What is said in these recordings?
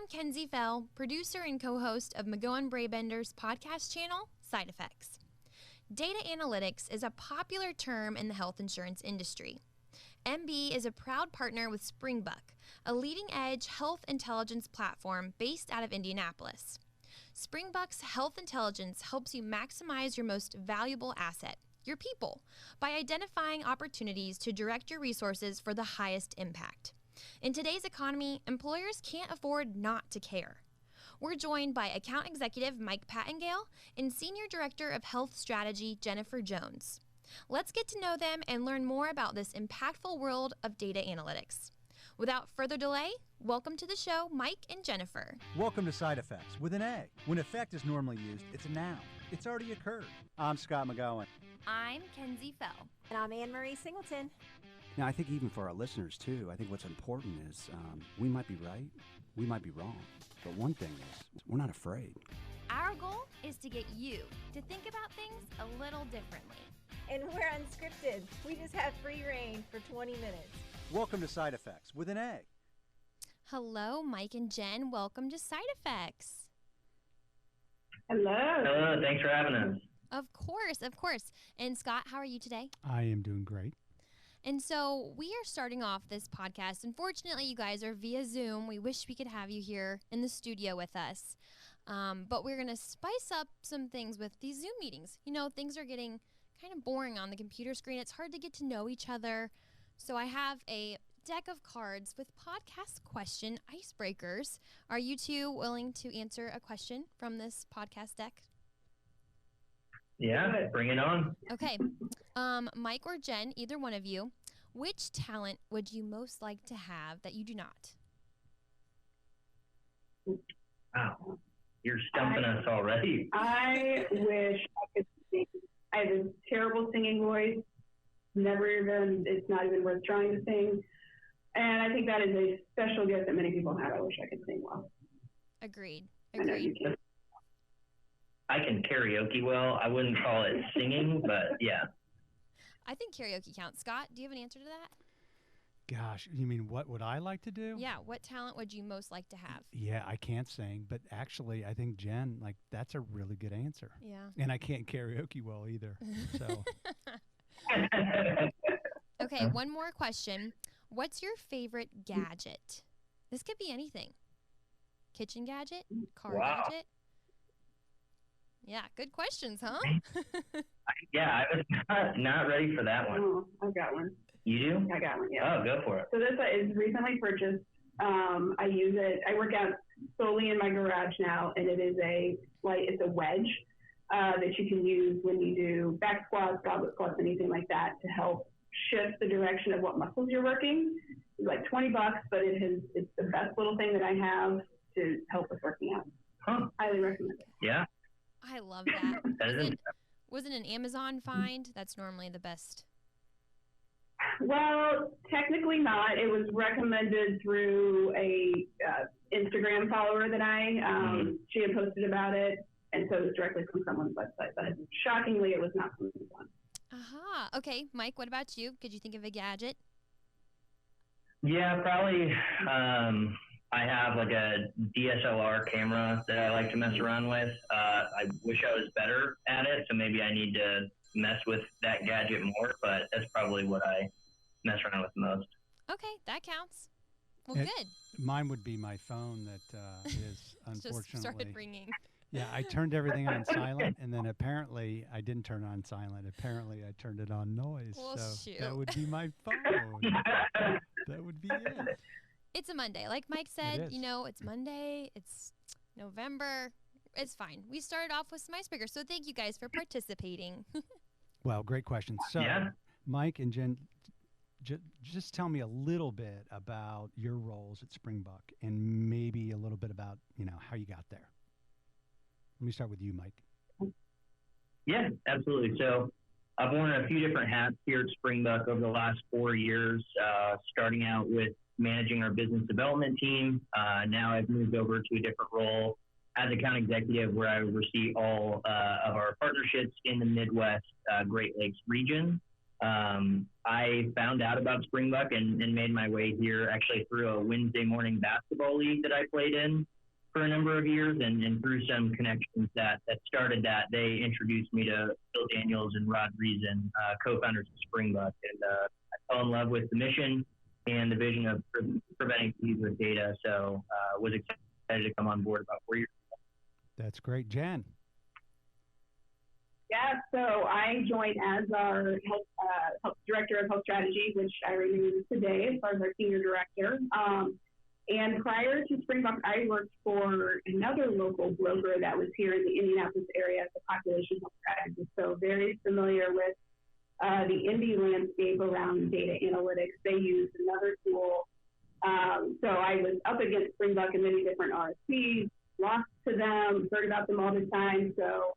I'm Kenzie Fell, producer and co-host of McGohan Brabender's podcast channel, Side Effects. Data analytics is a popular term in the health insurance industry. MB is a proud partner with Springbuk, a leading-edge health intelligence platform based out of Indianapolis. Springbuk's health intelligence helps you maximize your most valuable asset, your people, by identifying opportunities to direct your resources for the highest impact. In today's economy, employers can't afford not to care. We're joined by Account Executive Mike Pattengale and Senior Director of Health Strategy Jennifer Jones. Let's get to know them and learn more about this impactful world of data analytics. Without further delay, welcome to the show, Mike and Jennifer. Welcome to Side Effects with an A. When effect is normally used, it's a noun. It's already occurred. I'm Scott McGohan. I'm Kenzie Fell. And I'm Anne-Marie Singleton. Now, I think even for our listeners, too, I think what's important is we might be right, we might be wrong. But one thing is, we're not afraid. Our goal is to get you to think about things a little differently. And we're unscripted. We just have free reign for 20 minutes. Welcome to Side Effects with an A. Hello, Mike and Jen. Welcome to Side Effects. Hello. Hello. Thanks for having us. Of course, of course. And Scott, how are you today? I am doing great. And so we are starting off this podcast. Unfortunately, you guys are via Zoom. We wish we could have you here in the studio with us. But we're going to spice up some things with these Zoom meetings. You know, things are getting kind of boring on the computer screen. It's hard to get to know each other. So I have a deck of cards with podcast question icebreakers. Are you two willing to answer a question from this podcast deck? Yeah, bring it on. Okay. Mike or Jen, either one of you, which talent would you most like to have that you do not? Wow. You're stumping us already. I wish I could sing. I have a terrible singing voice. It's not even worth trying to sing. And I think that is a special gift that many people have. I wish I could sing well. Agreed. I know you can. I can karaoke well. I wouldn't call it singing, but yeah. I think karaoke counts. Scott, do you have an answer to that? Gosh, you mean what would I like to do? Yeah, what talent would you most like to have? Yeah, I can't sing, but actually I think Jen, that's a really good answer. Yeah. And I can't karaoke well either. So Okay, one more question. What's your favorite gadget? This could be anything. Kitchen gadget? Car gadget? Yeah, good questions, huh? Yeah, I was not ready for that one. Oh, I've got one. You do? I got one, yeah. Oh, go for it. So this is recently purchased. I use it. I work out solely in my garage now, and it is it's a wedge that you can use when you do back squats, goblet squats, anything like that to help shift the direction of what muscles you're working. It's like $20, but it's the best little thing that I have to help with working out. Huh. Highly recommend it. Yeah. I love that. Was it an Amazon find? That's normally the best. Well, technically not. It was recommended through a Instagram follower that she had posted about it, and so it was directly from someone's website. But shockingly, it was not from Amazon. Aha. Okay, Mike, what about you? Could you think of a gadget? Yeah, probably. I have like a DSLR camera that I like to mess around with. I wish I was better at it, so maybe I need to mess with that gadget more, but that's probably what I mess around with most. Okay, that counts. Well, good. Mine would be my phone that is unfortunately just started ringing. Yeah, I turned everything on silent, and then apparently I didn't turn it on silent. Apparently I turned it on noise. Well, so shoot. That would be my phone. That would be it. It's a Monday. Like Mike said, it's Monday. It's November. It's fine. We started off with some icebreakers, so thank you guys for participating. Well, great question. So, yeah. Mike and Jen, just tell me a little bit about your roles at Springbuk and maybe a little bit about, how you got there. Let me start with you, Mike. Yeah, absolutely. So I've worn a few different hats here at Springbuk over the last 4 years, starting out with managing our business development team. Now I've moved over to a different role as account executive where I oversee all of our partnerships in the Midwest Great Lakes region. I found out about Springbuk and made my way here actually through a Wednesday morning basketball league that I played in for a number of years, and through some connections that started that, they introduced me to Bill Daniels and Rod Reason, co-founders of Springbuk, and I fell in love with the mission and the vision of preventing disease with data, so was excited to come on board about 4 years ago. That's great. Jen? Yeah, so I joined as our health director of health strategy, which I renewed today as far as our senior director. And prior to Springbuk, I worked for another local broker that was here in the Indianapolis area as a population health strategist. So very familiar with the MB landscape around data analytics. They used another tool. So I was up against Springbuk in many different RFPs, lost to them, heard about them all the time. So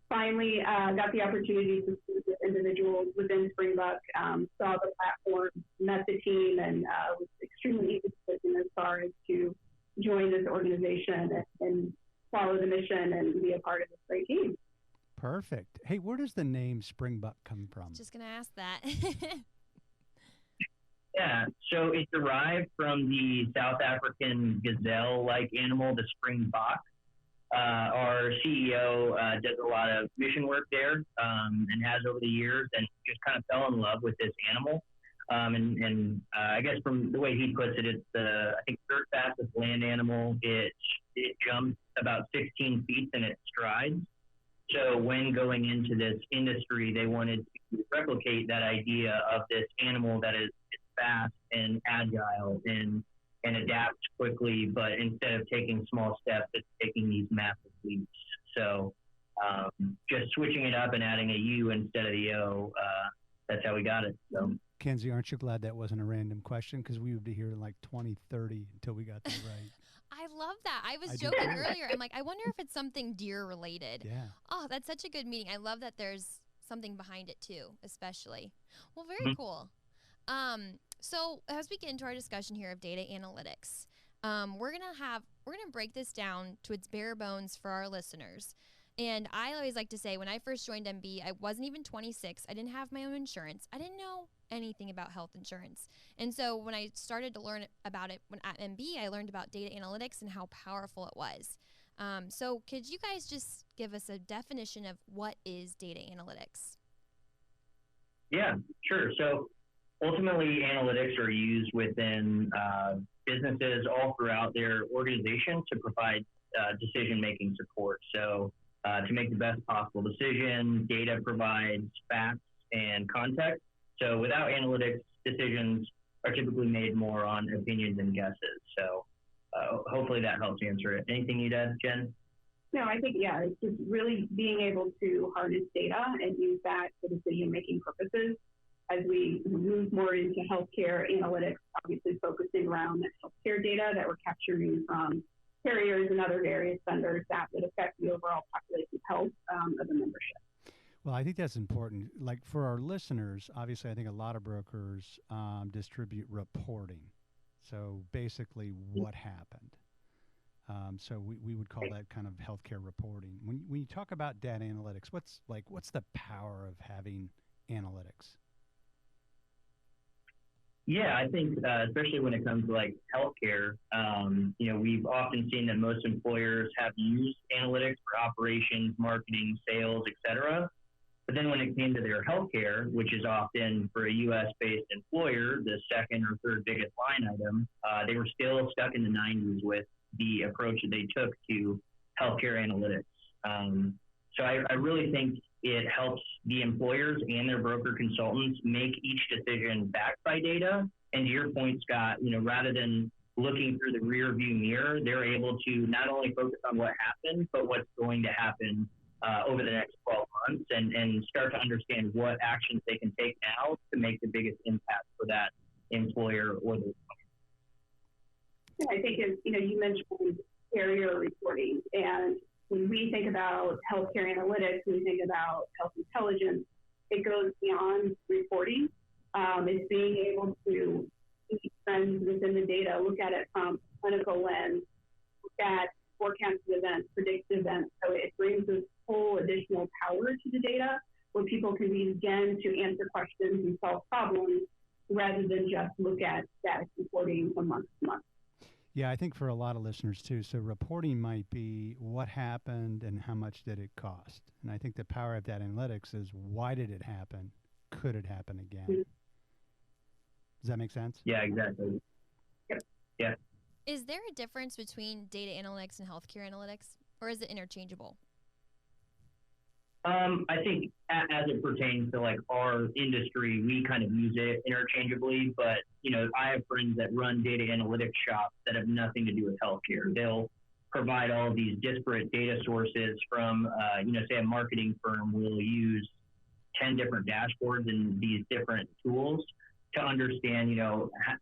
finally got the opportunity to speak with individuals within Springbuk, saw the platform, met the team, and was extremely interested as far as to join this organization and follow the mission and be a part of this great team. Perfect. Hey, where does the name Springbuk come from? Just going to ask that. Yeah, so it derived from the South African gazelle-like animal, the Springbok. Our CEO does a lot of mission work there and has over the years, and just kind of fell in love with this animal. And I guess from the way he puts it, it's the, I think, third fastest land animal. It jumps about 16 feet in its strides. So when going into this industry, they wanted to replicate that idea of this animal that is fast and agile and adapts quickly, but instead of taking small steps, it's taking these massive leaps. So just switching it up and adding a U instead of the O, that's how we got it. So. Kenzie, aren't you glad that wasn't a random question? Because we would be here in like 2030 until we got that right. I love that. I was joking earlier. I'm like, I wonder if it's something deer related. Yeah. Oh, that's such a good meeting. I love that there's something behind it too, especially. Well, very cool. So as we get into our discussion here of data analytics, we're gonna break this down to its bare bones for our listeners. And I always like to say, when I first joined MB, I wasn't even 26. I didn't have my own insurance. I didn't know anything about health insurance. And so when I started to learn about it at MB, I learned about data analytics and how powerful it was. So could you guys just give us a definition of what is data analytics? Yeah, sure. So ultimately, analytics are used within businesses all throughout their organization to provide decision-making support. So to make the best possible decision, data provides facts and context. So without analytics, decisions are typically made more on opinions and guesses. So hopefully that helps answer it. Anything you'd add, Jen? No, I think, yeah, it's just really being able to harness data and use that for decision-making purposes. As we move more into healthcare analytics, obviously focusing around the healthcare data that we're capturing from carriers and other various vendors that would affect the overall population health of the membership. Well, I think that's important. Like for our listeners, obviously, I think a lot of brokers distribute reporting. So basically, what happened. So we would call that kind of healthcare reporting. When you talk about data analytics, what's the power of having analytics? Yeah, I think especially when it comes to like healthcare, we've often seen that most employers have used analytics for operations, marketing, sales, et cetera. But then when it came to their healthcare, which is often for a U.S.-based employer, the second or third biggest line item, they were still stuck in the 90s with the approach that they took to healthcare analytics. So I really think it helps the employers and their broker consultants make each decision backed by data. And to your point, Scott, rather than looking through the rear view mirror, they're able to not only focus on what happened, but what's going to happen over the next 12 months and start to understand what actions they can take now to make the biggest impact for that employer or the I think, you mentioned carrier reporting, and when we think about healthcare analytics, we think about health intelligence, it goes beyond reporting. It's being able to see trends within the data, look at it from a clinical lens, look at forecasted events, predicted events. So it brings this whole additional power to the data where people can begin to answer questions and solve problems rather than just look at status reporting from month to month. Yeah, I think for a lot of listeners too. So reporting might be what happened and how much did it cost. And I think the power of data analytics is why did it happen? Could it happen again? Mm-hmm. Does that make sense? Yeah, exactly. Yep. Yeah. Is there a difference between data analytics and healthcare analytics, or is it interchangeable? I think as it pertains to like our industry, we kind of use it interchangeably, but I have friends that run data analytics shops that have nothing to do with healthcare. They'll provide all of these disparate data sources from, say a marketing firm will use 10 different dashboards and these different tools to understand,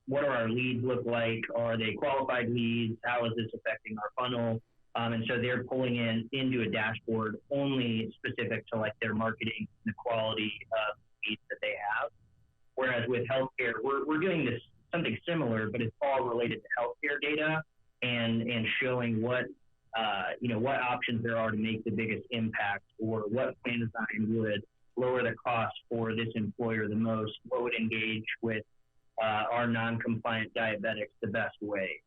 what do our leads look like? Are they qualified leads? How is this affecting our funnel? And so they're pulling into a dashboard only specific to like their marketing, the quality of leads that they have. Whereas with healthcare, we're doing this something similar, but it's all related to healthcare data and showing what options there are to make the biggest impact, or what plan design would lower the cost for this employer the most, what would engage with our non-compliant diabetics the best way.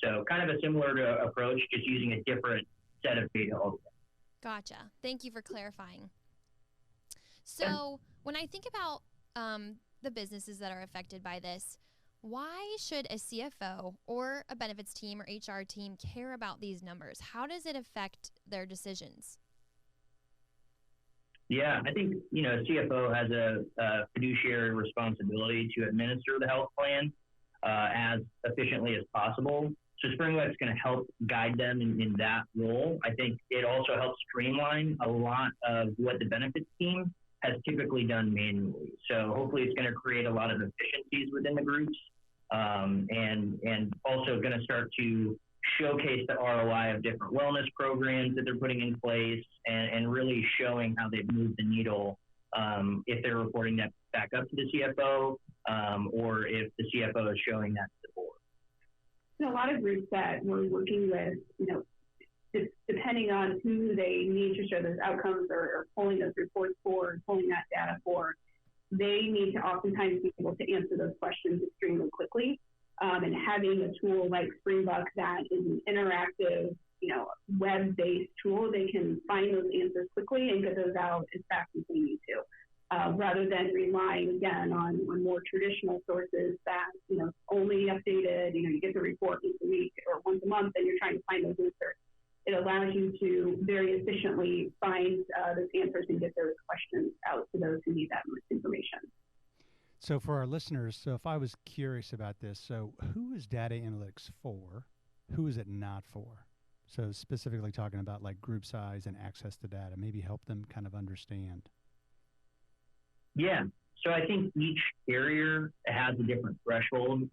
So kind of a similar approach, just using a different set of data altogether. Gotcha. Thank you for clarifying. So when I think about the businesses that are affected by this, why should a CFO or a benefits team or HR team care about these numbers? How does it affect their decisions? Yeah, I think, CFO has a fiduciary responsibility to administer the health plan as efficiently as possible. So Springbuk's going to help guide them in that role. I think it also helps streamline a lot of what the benefits team has typically done manually. So hopefully it's going to create a lot of efficiencies within the groups, and also going to start to showcase the ROI of different wellness programs that they're putting in place, and really showing how they've moved the needle if they're reporting that back up to the CFO, or if the CFO is showing that to the board. A lot of groups that we're working with, depending on who they need to show those outcomes or pulling those reports for, pulling that data for, they need to oftentimes be able to answer those questions extremely quickly. And having a tool like Springbuk that is an interactive, web-based tool, they can find those answers quickly and get those out as fast as they need to, rather than relying again on more traditional sources that only updated. You get the report once a week or once a month, and you're trying to find those answers. It allows you to very efficiently find those answers and get those questions out to those who need that information. So for our listeners, so if I was curious about this, so who is data analytics for? Who is it not for? So specifically talking about like group size and access to data, maybe help them kind of understand. Yeah. So I think each carrier has a different threshold.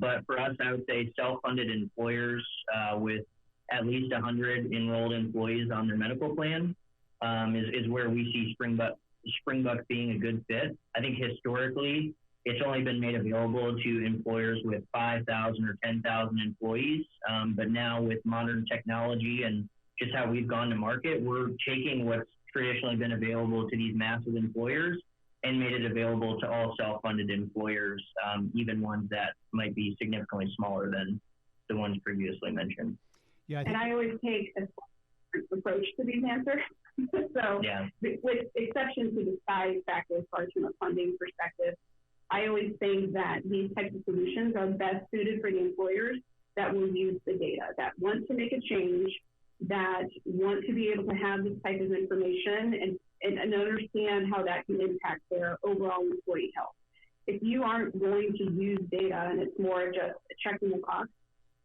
But for us, I would say self-funded employers with at least 100 enrolled employees on their medical plan is where we see Springbuk being a good fit. I think historically, it's only been made available to employers with 5,000 or 10,000 employees. But now with modern technology and just how we've gone to market, we're taking what's traditionally been available to these massive employers and made it available to all self-funded employers, even ones that might be significantly smaller than the ones previously mentioned. Yeah, I always take a approach to these answers. So yeah. With exception to the size factor as far as from a funding perspective, I always think that these types of solutions are best suited for the employers that will use the data, that want to make a change, that want to be able to have this type of information and understand how that can impact their overall employee health. If you aren't going to use data and it's more just checking the cost,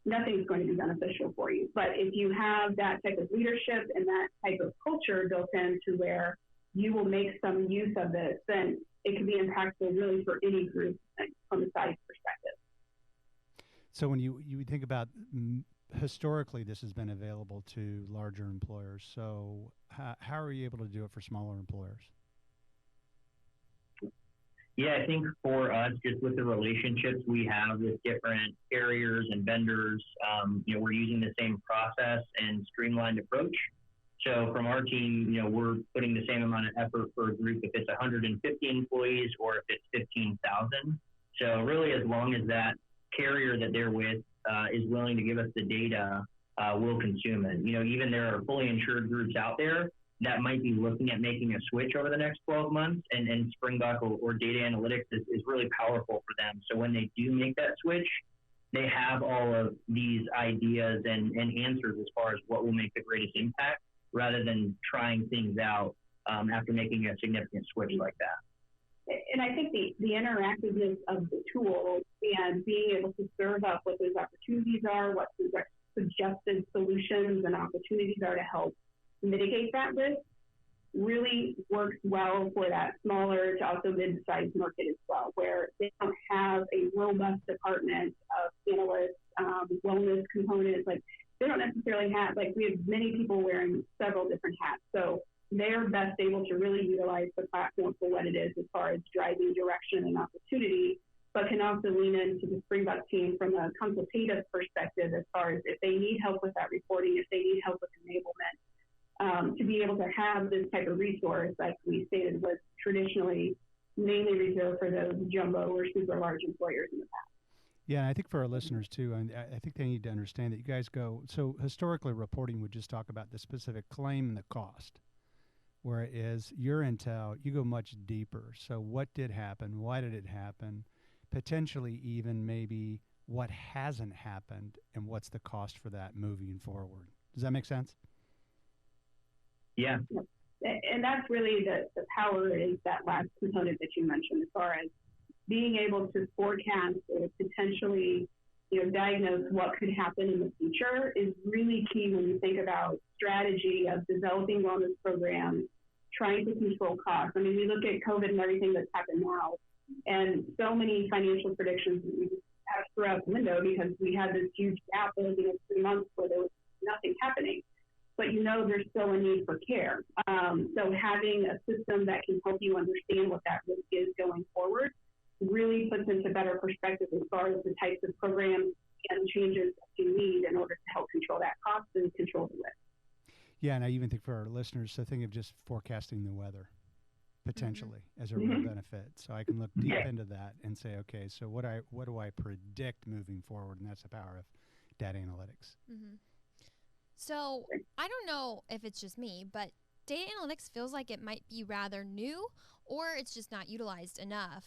nothing's going to be beneficial for you. But if you have that type of leadership and that type of culture built in to where you will make some use of this, then it can be impactful really for any group from a size perspective. So when you think about historically, this has been available to larger employers. So how are you able to do it for smaller employers? Yeah, I think for us, just with the relationships we have with different carriers and vendors, we're using the same process and streamlined approach. So from our team, we're putting the same amount of effort for a group if it's 150 employees or if it's 15,000. So really, as long as that carrier that they're with is willing to give us the data, we'll consume it. Even there are fully insured groups out there that might be looking at making a switch over the next 12 months, and Springbuk or data analytics is really powerful for them. So when they do make that switch, they have all of these ideas and answers as far as what will make the greatest impact, rather than trying things out after making a significant switch like that. And I think the interactiveness of the tool and being able to serve up what those opportunities are, what those suggested solutions and opportunities are to help mitigate that risk really works well for that smaller to also mid-sized market as well, where they don't have a robust department of analysts, wellness components. Like, they don't necessarily have, we have many people wearing several different hats. So they're best able to really utilize the platform for what it is as far as driving direction and opportunity, but can also lean into the Springbuk team from a consultative perspective as far as if they need help with that reporting, if they need help with enablement, to be able to have this type of resource, like we stated, was traditionally mainly reserved for those jumbo or super large employers in the past. Yeah, and I think for our listeners too, I think they need to understand that you guys go, so historically reporting would just talk about the specific claim and the cost. Whereas your intel, you go much deeper. So what did happen? Why did it happen? Potentially even maybe what hasn't happened and what's the cost for that moving forward. Does that make sense? Yeah. And that's really the power, is that last component that you mentioned, as far as being able to forecast or potentially diagnose what could happen in the future is really key when you think about strategy of developing wellness programs, trying to control costs. I mean, we look at COVID and everything that's happened now, and so many financial predictions that we just have thrown out the window because we had this huge gap of 3 months where there was nothing happening. But there's still a need for care. So having a system that can help you understand what that risk is going forward really puts into better perspective as far as the types of programs and changes that you need in order to help control that cost and control the risk. Yeah, and I even think for our listeners, so think of just forecasting the weather potentially as a real benefit. So I can look deep into that and say, okay, so what do I predict moving forward? And that's the power of data analytics. Mm-hmm. So I don't know if it's just me, but data analytics feels like it might be rather new, or it's just not utilized enough.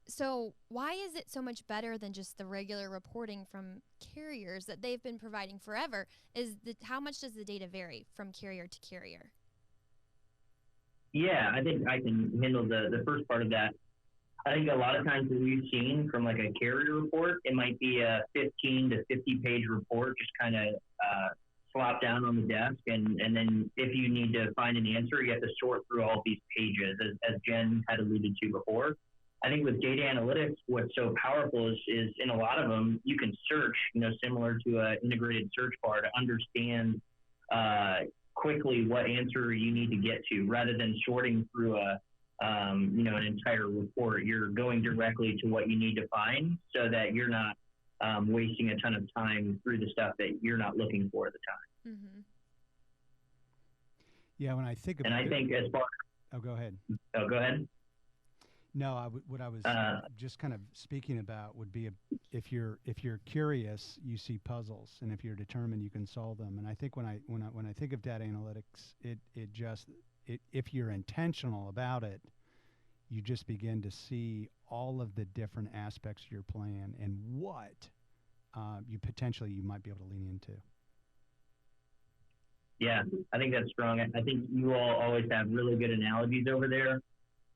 So why is it so much better than just the regular reporting from carriers that they've been providing forever? How much does the data vary from carrier to carrier? Yeah, I think I can handle the first part of that. I think a lot of times what we've seen from like a carrier report, it might be a 15 to 50 page report, just kind of slop down on the desk. And then if you need to find an answer, you have to sort through all these pages, as Jen had alluded to before. I think with data analytics, what's so powerful is in a lot of them, you can search, similar to an integrated search bar, to understand quickly what answer you need to get to, rather than sorting through an entire report. You're going directly to what you need to find, so that you're not wasting a ton of time through the stuff that you're not looking for at the time. Mm-hmm. Yeah, when I think about and I think as far... Oh, go ahead. Oh, go ahead. No, what I was just kind of speaking about would be if you're curious, you see puzzles, and if you're determined, you can solve them. And I think when I think of data analytics, if you're intentional about it, you just begin to see all of the different aspects of your plan and what you might be able to lean into. Yeah, I think that's strong. I think you all always have really good analogies over there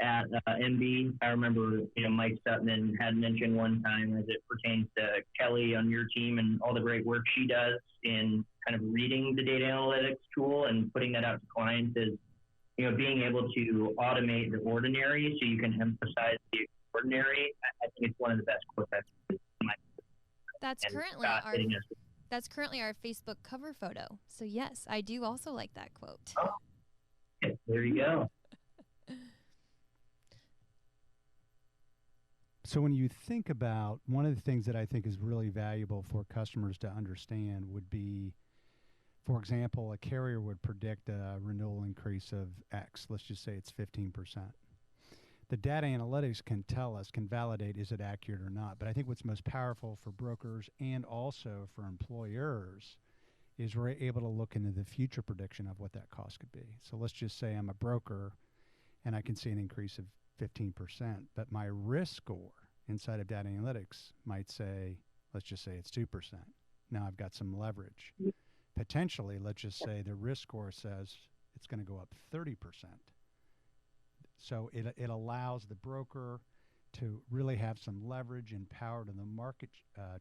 at MB. I remember, Mike Sutton had mentioned one time, as it pertains to Kelly on your team and all the great work she does in kind of reading the data analytics tool and putting that out to clients, is, being able to automate the ordinary so you can emphasize the extraordinary. I think it's one of the best quotes I've seen. That's currently our Facebook cover photo. So yes, I do also like that quote. Oh, okay, there you go. So when you think about, one of the things that I think is really valuable for customers to understand would be For example, a carrier would predict a renewal increase of X. Let's just say it's 15%. The data analytics can tell us, can validate, is it accurate or not. But I think what's most powerful for brokers and also for employers is we're able to look into the future prediction of what that cost could be. So let's just say I'm a broker and I can see an increase of 15%, but my risk score inside of data analytics might say, let's just say it's 2%. Now I've got some leverage. Potentially, let's just say the risk score says it's going to go up 30%. So it allows the broker to really have some leverage and power to the market,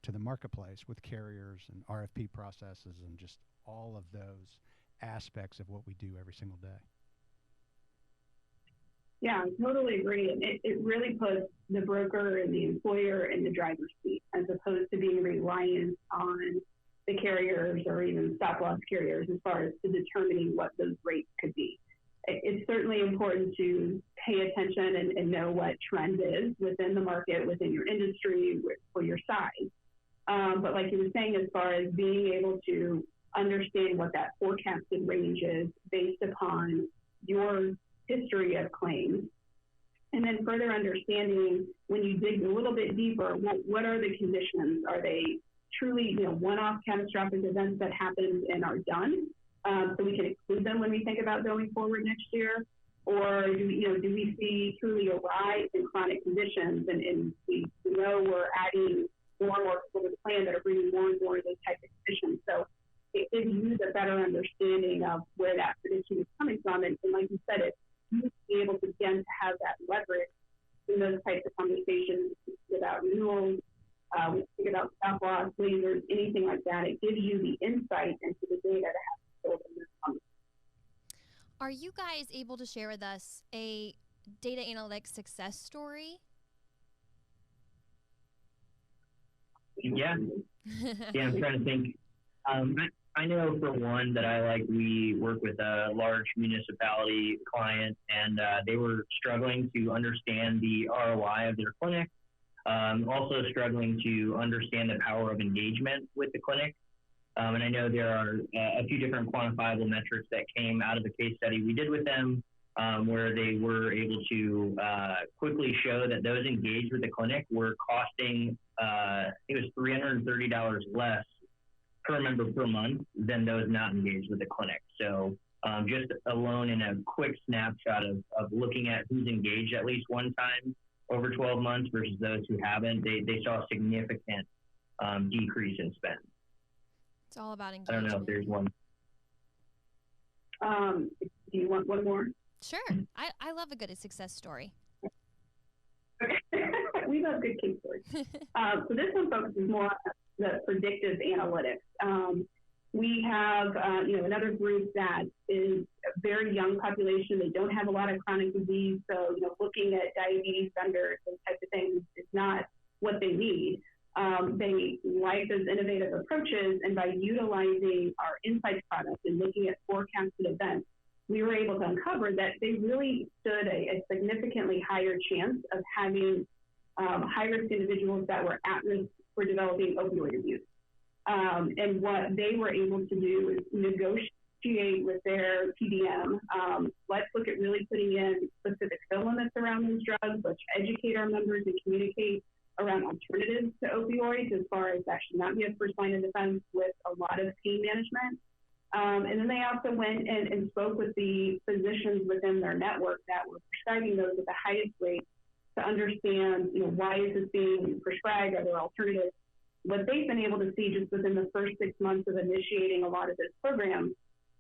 to the marketplace with carriers and RFP processes and just all of those aspects of what we do every single day. Yeah, I totally agree. It really puts the broker and the employer in the driver's seat as opposed to being reliant on the carriers or even stop-loss carriers as far as to determining what those rates could be. It's certainly important to pay attention and know what trend is within the market, within your industry, for your size. But like you were saying, as far as being able to understand what that forecasted range is based upon your history of claims, and then further understanding when you dig a little bit deeper, what are the conditions? Are they truly, one-off catastrophic events that happened and are done? So we can exclude them when we think about going forward next year, or do we see truly a rise in chronic conditions, and we know we're adding more and more people to the plan that are bringing more and more of those types of conditions. So it gives you a better understanding of where that prediction is coming from, and like you said, it you to be able to begin to have that leverage in those types of conversations about renewals. We think about stop loss, lasers, anything like that. It gives you the insight into the data to have to build in this conversation. Are you guys able to share with us a data analytics success story? Yeah. Yeah, I'm trying to think. I know for one that we work with a large municipality client, and they were struggling to understand the ROI of their clinic, also struggling to understand the power of engagement with the clinic. And I know there are a few different quantifiable metrics that came out of the case study we did with them, where they were able to quickly show that those engaged with the clinic were costing, it was $330 less per member per month than those not engaged with the clinic. So just alone in a quick snapshot of looking at who's engaged at least one time over 12 months versus those who haven't, they saw a significant decrease in spend. It's all about engagement. I don't know if there's one. Do you want one more? Sure. I love a good success story. Okay. We love good case stories. So this one focuses more on the predictive analytics. We have, another group that is a very young population. They don't have a lot of chronic disease. So, looking at diabetes vendors and types of things is not what they need. They like those innovative approaches, and by utilizing our insights product and looking at forecasted events, we were able to uncover that they really stood a significantly higher chance of having high-risk individuals that were at risk for developing opioid abuse. And what they were able to do is negotiate with their PBM. Let's look at really putting in specific fill limits around those drugs. Let's educate our members and communicate around alternatives to opioids as far as that should not be a first line of defense with a lot of pain management. And then they also went and spoke with the physicians within their network that were prescribing those at the highest rate to understand, why is this being prescribed? Are there alternatives? What they've been able to see just within the first 6 months of initiating a lot of this program,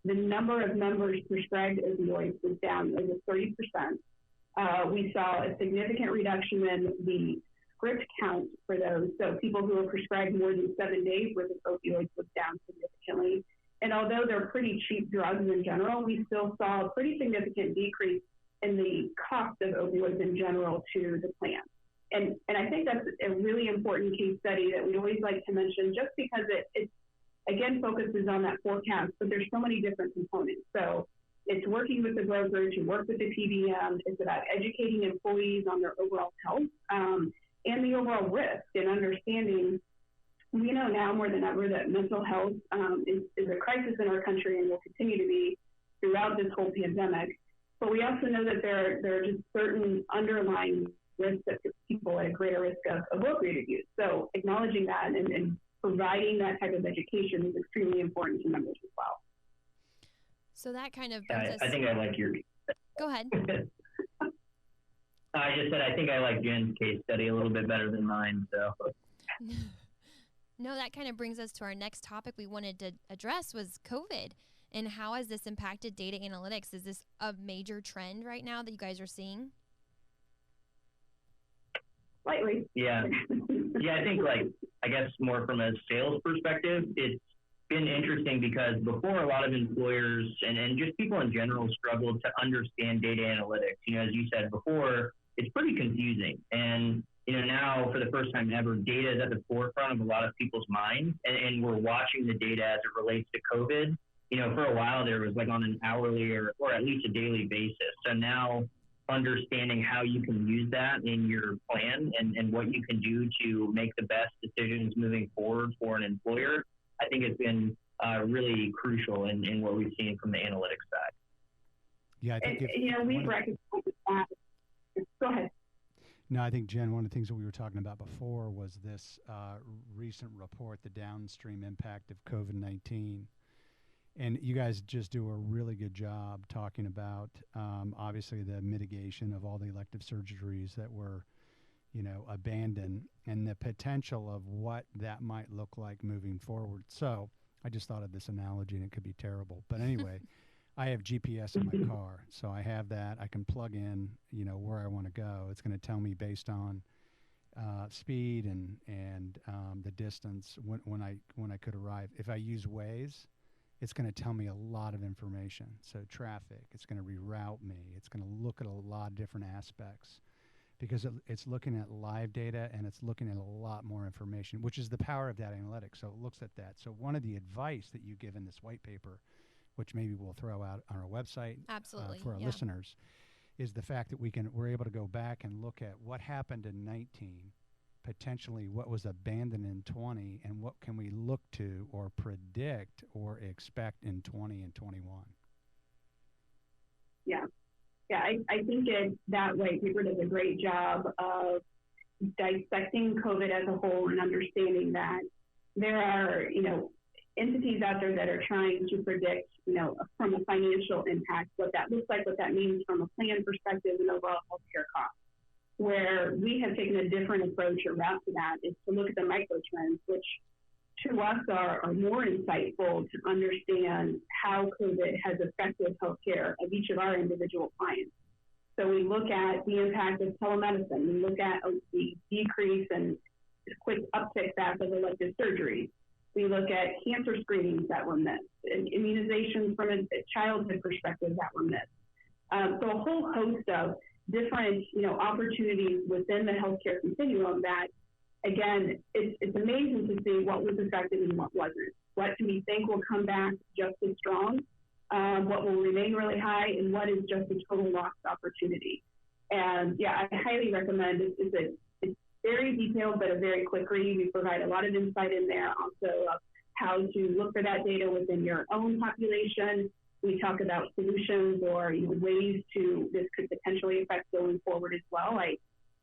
the number of members prescribed opioids was down over 30%. We saw a significant reduction in the script count for those. So people who were prescribed more than 7 days worth of opioids was down significantly. And although they're pretty cheap drugs in general, we still saw a pretty significant decrease in the cost of opioids in general to the plan. And I think that's a really important case study that we always like to mention, just because it again focuses on that forecast, but there's so many different components. So it's working with the broker to work with the PBM. It's about educating employees on their overall health and the overall risk, and understanding we know now more than ever that mental health is a crisis in our country and will continue to be throughout this whole pandemic. But we also know that there are just certain underlying risks that put people at a greater risk of opioid use. So acknowledging that and providing that type of education is extremely important to members as well. So that kind of brings us... I think I like your... Go ahead. I just said I think I like Jen's case study a little bit better than mine. So. No, that kind of brings us to our next topic we wanted to address was COVID. And how has this impacted data analytics? Is this a major trend right now that you guys are seeing? Slightly. Yeah. Yeah, I think I guess more from a sales perspective, it's been interesting because before a lot of employers and just people in general struggled to understand data analytics. As you said before, it's pretty confusing. And, now for the first time ever, data is at the forefront of a lot of people's minds. And we're watching the data as it relates to COVID. For a while there was on an hourly or at least a daily basis. So now understanding how you can use that in your plan and what you can do to make the best decisions moving forward for an employer, I think it's been really crucial in what we've seen from the analytics side. Yeah, I think we've recognized that. Go ahead. No, I think, Jen, one of the things that we were talking about before was this recent report, the Downstream impact of COVID-19. And you guys just do a really good job talking about, obviously, the mitigation of all the elective surgeries that were, abandoned and the potential of what that might look like moving forward. So I just thought of this analogy, and it could be terrible. But anyway, I have GPS in my car, so I have that. I can plug in, where I want to go. It's going to tell me based on speed and the distance when I could arrive. If I use Waze, it's going to tell me a lot of information. So traffic, it's going to reroute me. It's going to look at a lot of different aspects because it's looking at live data and it's looking at a lot more information, which is the power of data analytics. So it looks at that. So one of the advice that you give in this white paper, which maybe we'll throw out on our website for our listeners, is the fact that we're able to go back and look at what happened in 19, potentially what was abandoned in 20, and what can we look to or predict or expect in 20 and 21. Yeah. I think that white paper does a great job of dissecting COVID as a whole and understanding that there are, entities out there that are trying to predict, from a financial impact, what that looks like, what that means from a plan perspective and overall healthcare costs. Where we have taken a different approach or route to that is to look at the micro trends, which to us are more insightful to understand how COVID has affected healthcare of each of our individual clients. So we look at the impact of telemedicine. We look at the decrease and quick uptick back of elective surgeries. We look at cancer screenings that were missed, and immunizations from a childhood perspective that were missed. So a whole host of different, opportunities within the healthcare continuum that, again, it's amazing to see what was affected and what wasn't. What do we think will come back just as strong? What will remain really high, and what is just a total lost opportunity? And I highly recommend it's very detailed, but a very quick read. We provide a lot of insight in there also of how to look for that data within your own population. We talk about solutions or ways this could potentially affect going forward as well.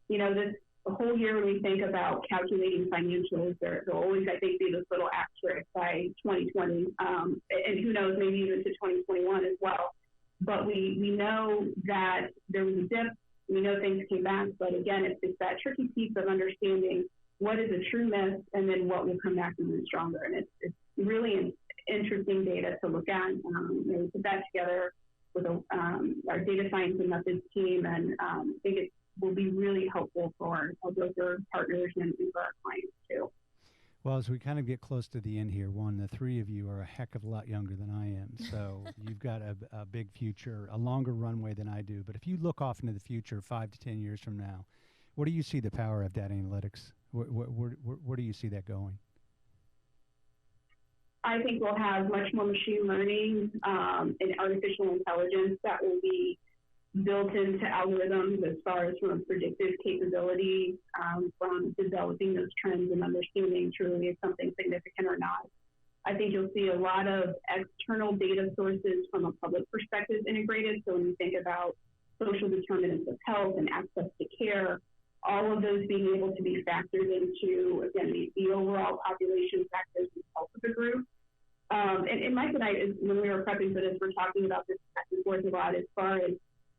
This the whole year when we think about calculating financials, there'll always, I think, be this little asterisk by 2020, and who knows, maybe even to 2021 as well. But we know that there was a dip. We know things came back, but again, it's that tricky piece of understanding what is a true miss and then what will come back even stronger. And it's really interesting data to look at. We put that together with our data science and methods team, and I think it will be really helpful for our broker partners and for our clients too. Well, as we kind of get close to the end here, the three of you are a heck of a lot younger than I am. So you've got a big future, a longer runway than I do. But if you look off into the future 5 to 10 years from now, where do you see the power of data analytics? Where do you see that going? I think we'll have much more machine learning and artificial intelligence that will be built into algorithms as far as from a predictive capability, from developing those trends and understanding truly if something's significant or not. I think you'll see a lot of external data sources from a public perspective integrated. So when you think about social determinants of health and access to care, all of those being able to be factored into, again, the overall population factors and health of the group. And Mike and I, when we were prepping for this, we're talking about this back and forth a lot as far as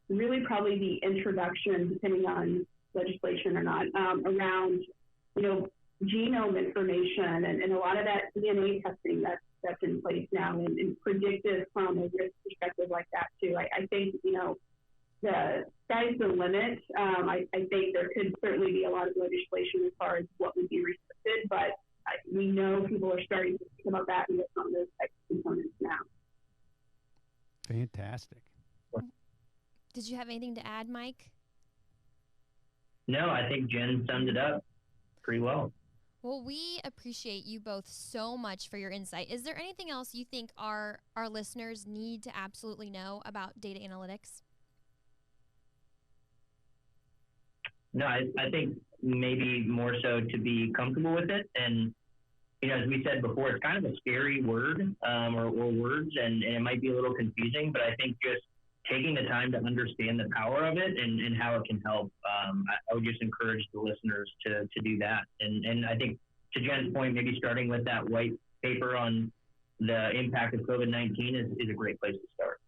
really probably the introduction, depending on legislation or not, around, genome information and a lot of that DNA testing that's in place now and predictive from a risk perspective like that too. I think, the sky's the limit. I think there could certainly be a lot of legislation as far as what would be restricted, but we know people are starting to think about that and get some of those types of components now. Fantastic. Did you have anything to add, Mike? No, I think Jen summed it up pretty well. Well, we appreciate you both so much for your insight. Is there anything else you think our listeners need to absolutely know about data analytics? No, I think maybe more so to be comfortable with it. And, as we said before, it's kind of a scary word or words, and it might be a little confusing, but I think just taking the time to understand the power of it and how it can help, I would just encourage the listeners to do that. And I think to Jen's point, maybe starting with that white paper on the impact of COVID-19 is a great place to start.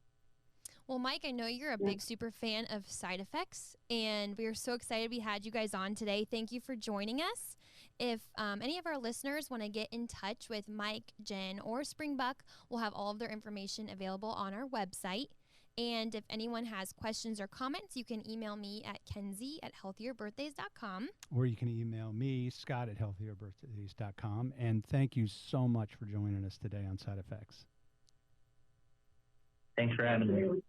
Well, Mike, I know you're a big super fan of side effects, and we are so excited we had you guys on today. Thank you for joining us. If any of our listeners want to get in touch with Mike, Jen, or Springbuk, we'll have all of their information available on our website. And if anyone has questions or comments, you can email me at kenzie@healthierbirthdays.com. Or you can email me, scott@healthierbirthdays.com. And thank you so much for joining us today on Side Effects. Thanks for having me.